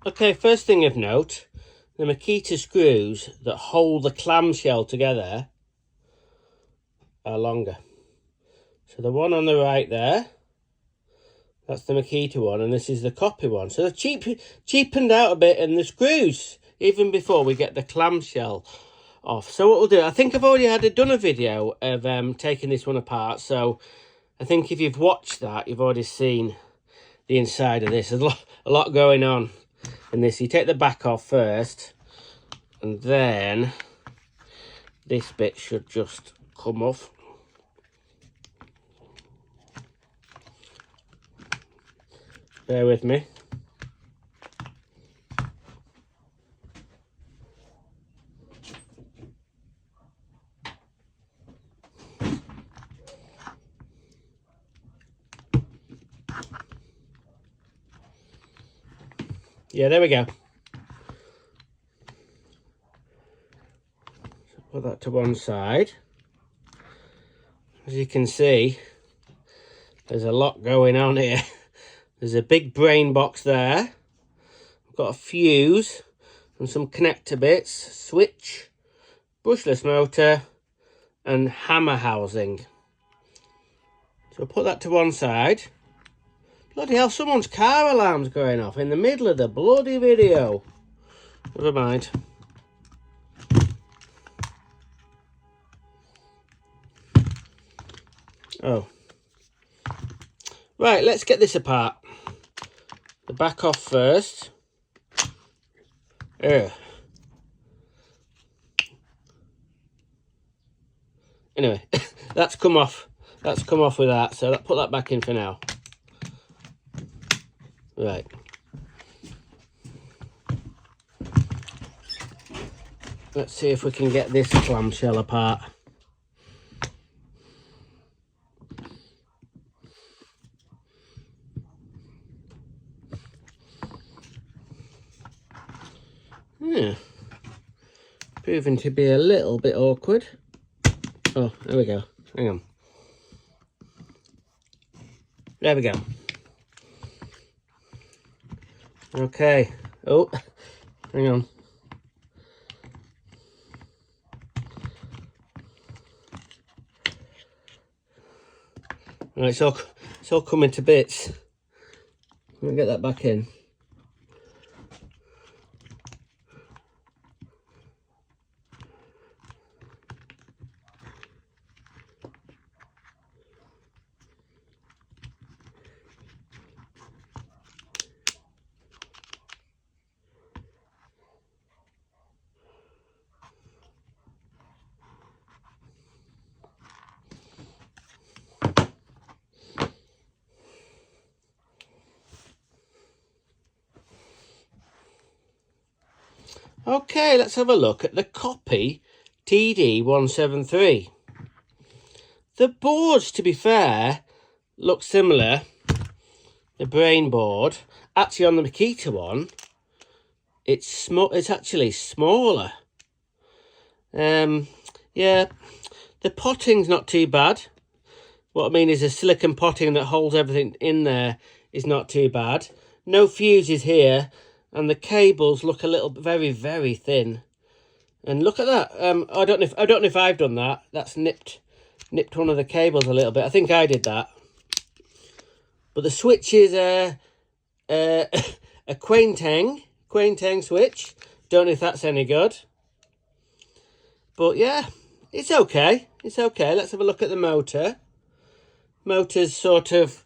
Okay, first thing of note, the Makita screws that hold the clamshell together are longer. So the one on the right there, that's the Makita one, and this is the copy one. So they've cheapened out a bit in the screws, even before we get the clamshell off. So what we'll do, I think I've already done a video of taking this one apart, so I think if you've watched that, you've already seen the inside of this. There's a lot going on in this. You take the back off first, and then this bit should just come off. Bear with me. Yeah, there we go. So put that to one side. As you can see, there's a lot going on here. There's a big brain box there. I've got a fuse and some connector bits, switch, brushless motor, and hammer housing. So put that to one side. Bloody hell, someone's car alarm's going off in the middle of the bloody video. Never mind. Oh. Right, let's get this apart. The back off first. Anyway, that's come off. That's come off with that, so put that back in for now. Right. Let's see if we can get this clamshell apart. Yeah. Proving to be a little bit awkward. Oh, there we go. Hang on. There we go. Okay. Oh, hang on. Right, it's all coming to bits. Let me get that back in. Okay, let's have a look at the copy td173. The boards, to be fair, look similar. The brain board, actually on the Makita one, it's small. It's actually smaller. Yeah, the potting's not too bad. What I mean is the silicone potting that holds everything in there is not too bad. No fuses here. And the cables look a little very, very thin. And look at that. I don't know if I've done that. That's nipped one of the cables a little bit. I think I did that. But the switch is a Quaintang switch. Don't know if that's any good. But yeah, it's okay. It's okay. Let's have a look at the motor. Motor's sort of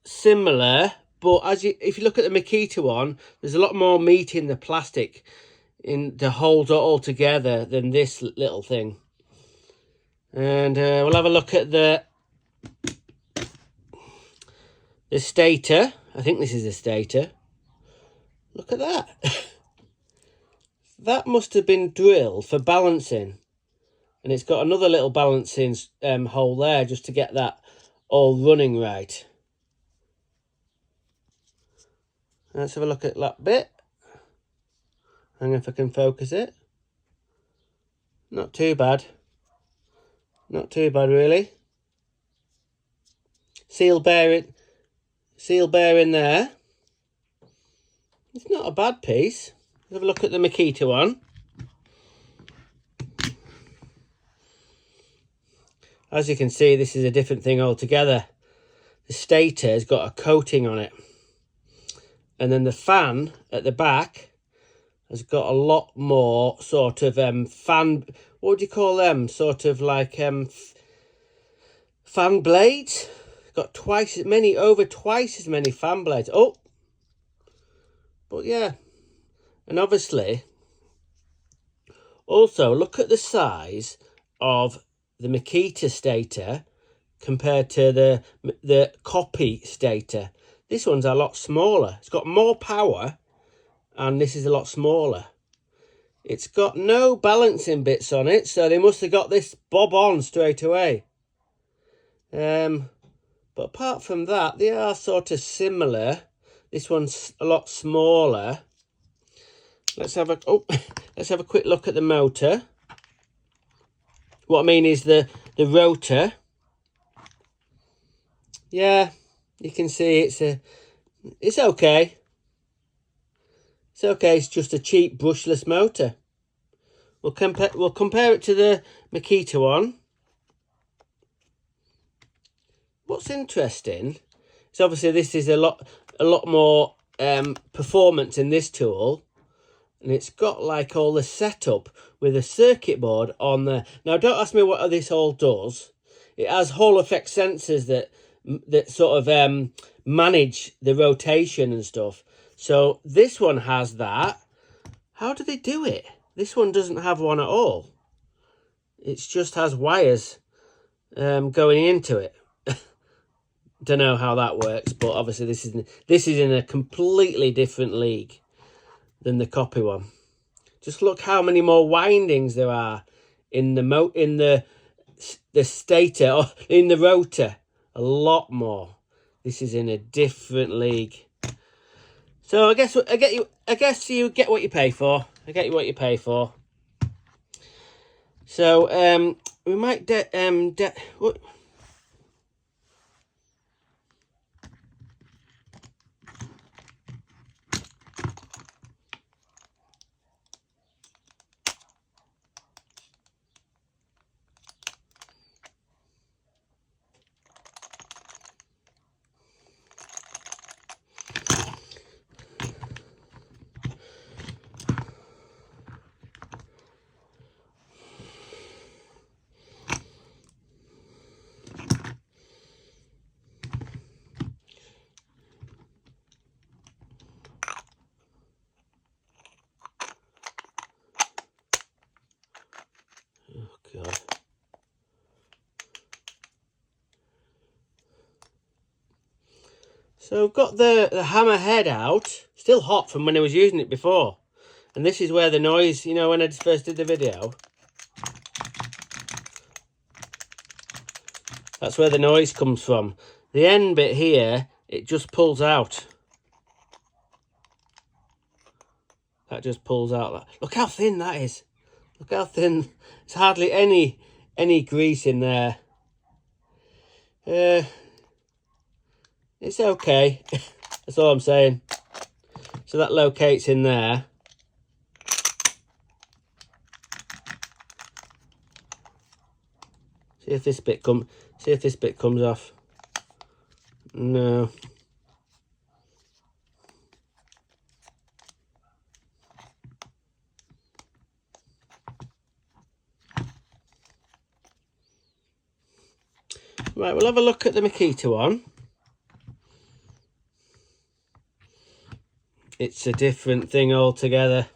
similar. But if you look at the Makita one, there's a lot more meat in the plastic to hold it all together than this little thing. And we'll have a look at the stator. I think this is the stator. Look at that. That must have been drilled for balancing. And it's got another little balancing hole there just to get that all running right. Let's have a look at that bit. Hang on if I can focus it. Not too bad. Not too bad, really. Seal bearing there. It's not a bad piece. Let's have a look at the Makita one. As you can see, this is a different thing altogether. The stator has got a coating on it. And then the fan at the back has got a lot more sort of fan, what do you call them? Sort of like fan blades. Got over twice as many fan blades. Oh, but yeah. And obviously, also look at the size of the Makita stator compared to the copy stator. This one's a lot smaller. It's got more power, and this is a lot smaller. It's got no balancing bits on it, so they must have got this bob on straight away. But apart from that, they are sort of similar. This one's a lot smaller. Let's have a quick look at the motor. What I mean is the rotor. Yeah, you can see it's okay. It's okay. It's just a cheap brushless motor. We'll compare it to the Makita one. What's interesting is obviously this is a lot more performance in this tool, and it's got like all the setup with a circuit board on there. Now, don't ask me what this all does. It has Hall effect sensors that sort of manage the rotation and stuff. So this one has that. How do they do it? This one doesn't have one at all. It just has wires going into it. Don't know how that works, but obviously this is in a completely different league than the copy one. Just look how many more windings there are in the stator or in the rotor. A lot more. This is in a different league. So I guess you get what you pay for. I get you what you pay for. So we might what? God. So I've got the hammer head out, still hot from when I was using it before. And this is where the noise, you know, when I first did the video. That's where the noise comes from. The end bit here, it just pulls out. That just pulls out. Look how thin that is. Look how thin. There's hardly any grease in there. It's okay. That's all I'm saying. So that locates in there. See if this bit comes off. No. Right, we'll have a look at the Makita one. It's a different thing altogether.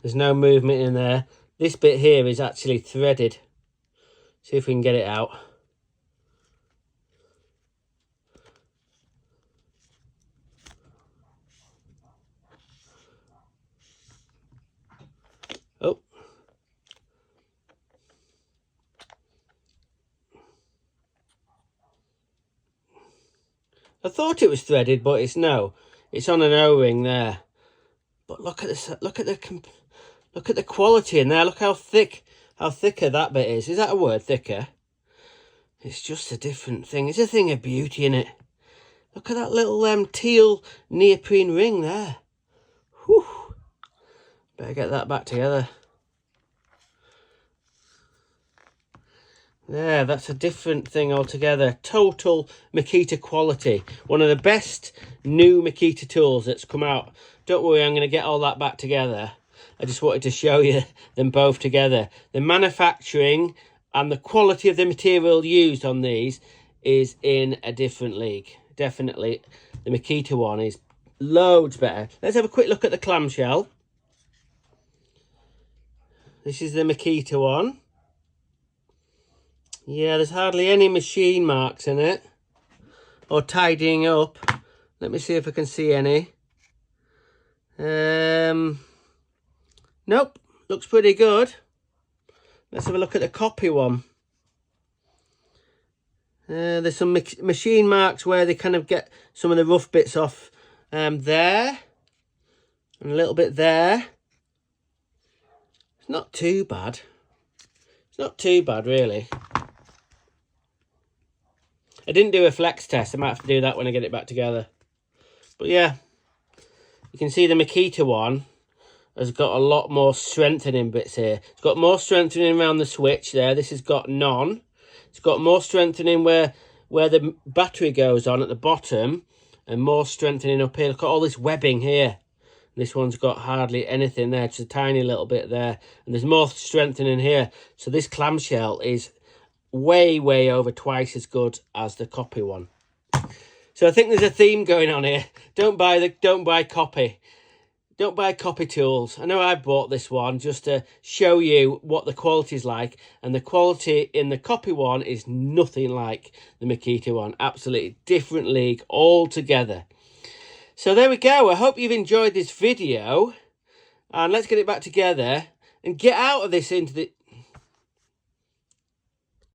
There's no movement in there. This bit here is actually threaded. See if we can get it out. Oh. I thought it was threaded, but it's no. It's on an O-ring there. But look at this. Look at the quality in there. Look how thicker that bit is. Is that a word, thicker? It's just a different thing. It's a thing of beauty, innit? Look at that little teal neoprene ring there. Better get that back together. There, that's a different thing altogether. Total Makita quality. One of the best new Makita tools that's come out. Don't worry, I'm going to get all that back together. I just wanted to show you them both together. The manufacturing and the quality of the material used on these is in a different league. Definitely, the Makita one is loads better. Let's have a quick look at the clamshell. This is the Makita one. Yeah, there's hardly any machine marks in it. Or tidying up. Let me see if I can see any. Nope, looks pretty good. Let's have a look at the copy one. There's some machine marks where they kind of get some of the rough bits off there. And a little bit there. It's not too bad. It's not too bad, really. I didn't do a flex test. I might have to do that when I get it back together. But yeah, you can see the Makita one has got a lot more strengthening bits here. It's got more strengthening around the switch there. This has got none. It's got more strengthening where the battery goes on at the bottom, and more strengthening up here. Look at all this webbing here. This one's got hardly anything there, just a tiny little bit there. And there's more strengthening here. So this clamshell is way over twice as good as the copy one. So I think there's a theme going on here. Don't buy copy. Don't buy copy tools. I know I bought this one just to show you what the quality is like, and the quality in the copy one is nothing like the Makita one. Absolutely different league altogether. So there we go. I hope you've enjoyed this video, and let's get it back together and get out of this into the